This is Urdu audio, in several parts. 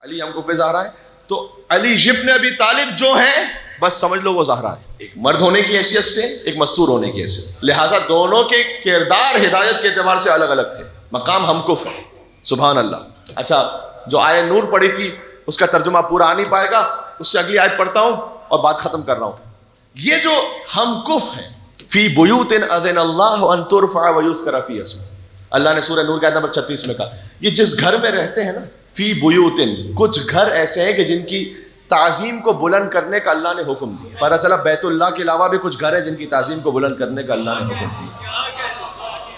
علی ہم کو زہرا ہے، تو علی ابن ابی طالب جو ہیں بس سمجھ لو وہ زہرا ہے، ایک مرد ہونے کی حیثیت سے، ایک مستور ہونے کی حیثیت، لہٰذا دونوں کے کردار ہدایت کے اعتبار سے الگ الگ تھے، مقام ہم کف ہے۔ سبحان اللہ۔ اچھا، جو آیت نور پڑھی تھی اس کا ترجمہ پورا آ نہیں پائے گا، اس سے اگلی آیت پڑھتا ہوں اور بات ختم کر رہا ہوں۔ یہ جو ہم کف ہیں، فی بیوت اذن اللہ ان ترفع ویذکر فیہا اسمہ، اللہ نے سورہ نور کے آیت نمبر 36 میں کہا یہ جس گھر میں رہتے ہیں نا، فی بیوتن، کچھ گھر ایسے ہیں کہ جن کی تعظیم کو بلند کرنے کا اللہ نے حکم دیا۔ پتہ چلا بیت اللہ کے علاوہ بھی کچھ گھر ہیں جن کی تعظیم کو بلند کرنے کا اللہ نے حکم دیا۔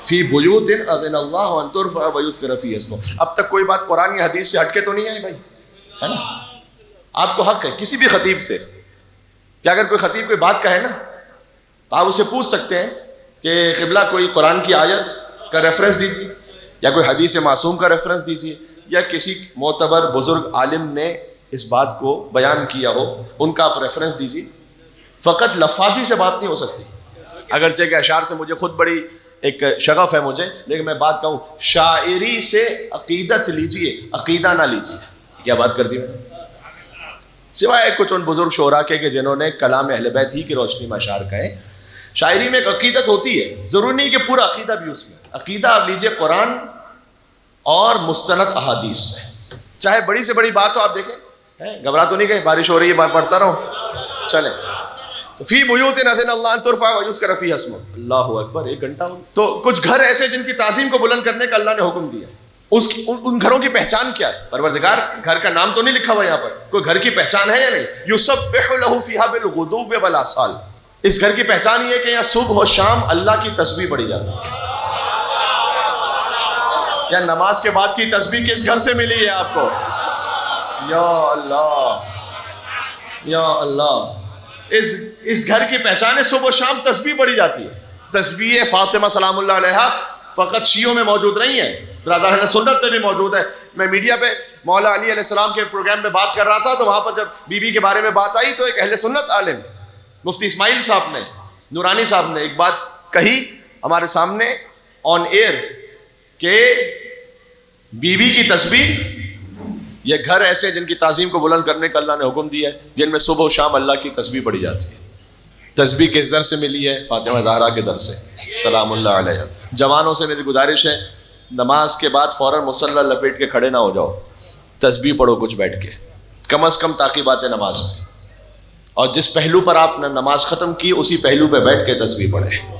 فی بیوتن اذن اللہ ان ترفع ویذکر فیہا اسمہ۔ اب تک کوئی بات قرآن یا حدیث سے ہٹ کے تو نہیں آئی بھائی، ہے نا؟ آپ کو حق ہے کسی بھی خطیب سے کہ اگر کوئی خطیب کوئی بات کہے نا تو آپ اسے پوچھ سکتے ہیں کہ قبلہ کوئی قرآن کی آیت کا ریفرنس دیجیے، یا کوئی حدیث معصوم کا ریفرنس دیجیے، یا کسی معتبر بزرگ عالم نے اس بات کو بیان کیا ہو ان کا آپ ریفرنس دیجیے۔ فقط لفاظی سے بات نہیں ہو سکتی، اگرچہ کہ اشعار سے مجھے خود بڑی ایک شغف ہے مجھے، لیکن میں بات کہوں شاعری سے عقیدت لیجیے، عقیدہ نہ لیجیے۔ کیا بات کر دی میں نے؟ سوائے کچھ ان بزرگ شعراء کے کہ جنہوں نے کلام اہل بیت ہی کی روشنی میں اشعار کہے، شاعری میں ایک عقیدت ہوتی ہے، ضروری نہیں کہ پورا عقیدہ بھی اس میں۔ عقیدہ آپ لیجیے قرآن اور مستند احادیث سے، چاہے بڑی سے بڑی بات ہو۔ آپ دیکھیں گھبرا تو نہیں گئے، بارش ہو رہی ہے بات پڑھتا رہوں، چلیں۔ فی بیوت اذن اللہ ان ترفع ویذکر فیہا اسمہ، اللہ اکبر، 1 گھنٹہ ہو۔ تو کچھ گھر ایسے جن کی تعظیم کو بلند کرنے کا اللہ نے حکم دیا، ان گھروں کی پہچان کیا ہے؟ پروردگار گھر کا نام تو نہیں لکھا ہوا یہاں پر، کوئی گھر کی پہچان ہے یا نہیں؟ یسبح لہ فیہا بالغدو والآصال، اس گھر کی پہچان یہ ہے کہ یہاں صبح و شام اللہ کی تسبیح پڑھی جاتی ہے۔ یا نماز کے بعد کی تسبیح کس گھر سے ملی ہے آپ کو؟ یا اللہ، یا اللہ، اس گھر کی پہچان ہے صبح و شام تسبیح پڑھی جاتی ہے۔ تسبیح فاطمہ سلام اللہ علیہا فقط شیعوں میں موجود نہیں ہے، برادر اہل سنت میں بھی موجود ہے۔ میں میڈیا پہ مولا علی علیہ السلام کے پروگرام میں بات کر رہا تھا، تو وہاں پر جب بی بی کے بارے میں بات آئی تو ایک اہل سنت عالم مفتی اسماعیل صاحب نے، نورانی صاحب نے ایک بات کہی ہمارے سامنے آن ایئر کہ بی بی کی تسبیح، یہ گھر ایسے جن کی تعظیم کو بلند کرنے کا اللہ نے حکم دیا ہے، جن میں صبح و شام اللہ کی تسبیح پڑھی جاتی ہے۔ تسبیح کس در سے ملی ہے؟ فاطمہ زہرا کے در سے سلام اللہ علیہ۔ جوانوں سے میری گزارش ہے نماز کے بعد فوراً مصلی لپیٹ کے کھڑے نہ ہو جاؤ، تسبیح پڑھو کچھ بیٹھ کے، کم از کم تعقیبات نماز میں، اور جس پہلو پر آپ نے نماز ختم کی اسی پہلو پہ بیٹھ کے تسبیح پڑھیں۔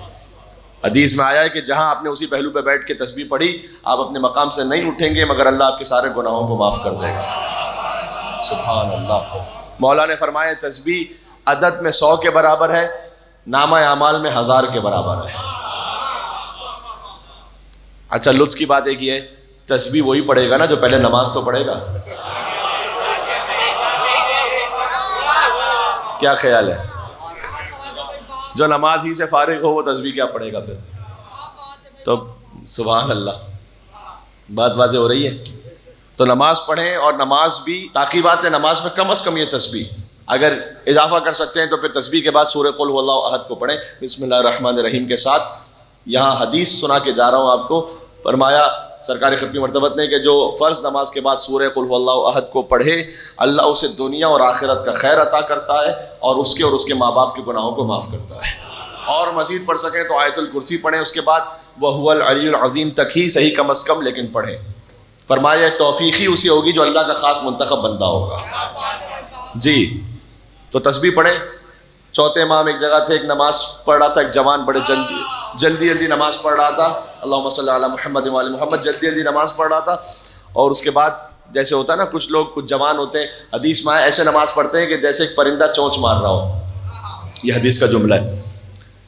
حدیث میں آیا ہے کہ جہاں آپ نے اسی پہلو پہ بیٹھ کے تسبیح پڑھی، آپ اپنے مقام سے نہیں اٹھیں گے مگر اللہ آپ کے سارے گناہوں کو معاف کر دے گا۔ سبحان اللہ۔ مولا نے فرمایا تسبیح عدد میں 100 کے برابر ہے، نامہ اعمال میں 1000 کے برابر ہے۔ اچھا، لطف کی بات ایک یہ ہے، تسبیح وہی پڑھے گا نا جو پہلے نماز تو پڑھے گا۔ کیا خیال ہے؟ جو نماز ہی سے فارغ ہو وہ تسبیح کیا پڑھے گا پھر؟ تو سبحان اللہ، بات واضح ہو رہی ہے۔ تو نماز پڑھیں، اور نماز بھی تعقیبات نماز میں کم از کم یہ تسبیح، اگر اضافہ کر سکتے ہیں تو پھر تسبیح کے بعد سورہ قل هو اللہ احد کو پڑھیں بسم اللہ الرحمن الرحیم کے ساتھ۔ یہاں حدیث سنا کے جا رہا ہوں آپ کو، فرمایا سرکار ختمی مرتبت نے کہ جو فرض نماز کے بعد سورہ قل هو اللہ احد کو پڑھے، اللہ اسے دنیا اور آخرت کا خیر عطا کرتا ہے، اور اس کے ماں باپ کے گناہوں کو معاف کرتا ہے۔ اور مزید پڑھ سکیں تو آیت الکرسی پڑھیں، اس کے بعد وَهُوَ الْعَلِيُّ الْعَظِيمُ تک ہی صحیح کم از کم لیکن پڑھیں۔ فرمایا توفیق ہی اسی ہوگی جو اللہ کا خاص منتخب بندہ ہوگا۔ جی، تو تسبیح پڑھیں۔ چوتھے امام ایک جگہ تھے، ایک نماز پڑھ رہا تھا، ایک جوان بڑے جلدی نماز پڑھ رہا تھا، اللہم صلی علی محمد وعلی محمد، جلدی نماز پڑھ رہا تھا، اور اس کے بعد جیسے ہوتا ہے نا کچھ لوگ، کچھ جوان ہوتے ہیں، حدیث میں ایسے نماز پڑھتے ہیں کہ جیسے ایک پرندہ چونچ مار رہا ہو، یہ حدیث کا جملہ ہے۔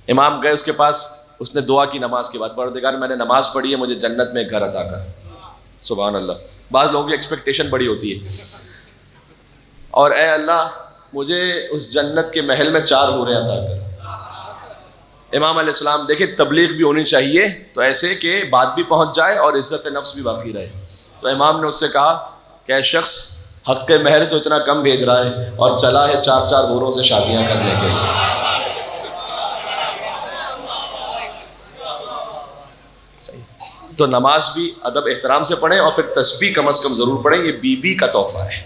امام گئے اس کے پاس، اس نے دعا کی نماز کے بعد، پروردگار میں نے نماز پڑھی ہے، مجھے جنت میں ایک گھر عطا کر۔ سبحان اللہ۔ بعض لوگوں کی ایکسپیکٹیشن بڑی ہوتی ہے، اور اے اللہ مجھے اس جنت کے محل میں 4 حوریں عطا کر۔ امام علیہ السلام دیکھیں تبلیغ بھی ہونی چاہیے تو ایسے کہ بات بھی پہنچ جائے اور عزت نفس بھی باقی رہے۔ تو امام نے اس سے کہا کہ اے شخص، حق مہر تو اتنا کم بھیج رہا ہے اور چلا ہے 4 حوروں سے شادیاں کرنے کے لیے۔ تو نماز بھی ادب احترام سے پڑھیں اور پھر تسبیح کم از کم ضرور پڑھیں. یہ بی بی کا تحفہ ہے.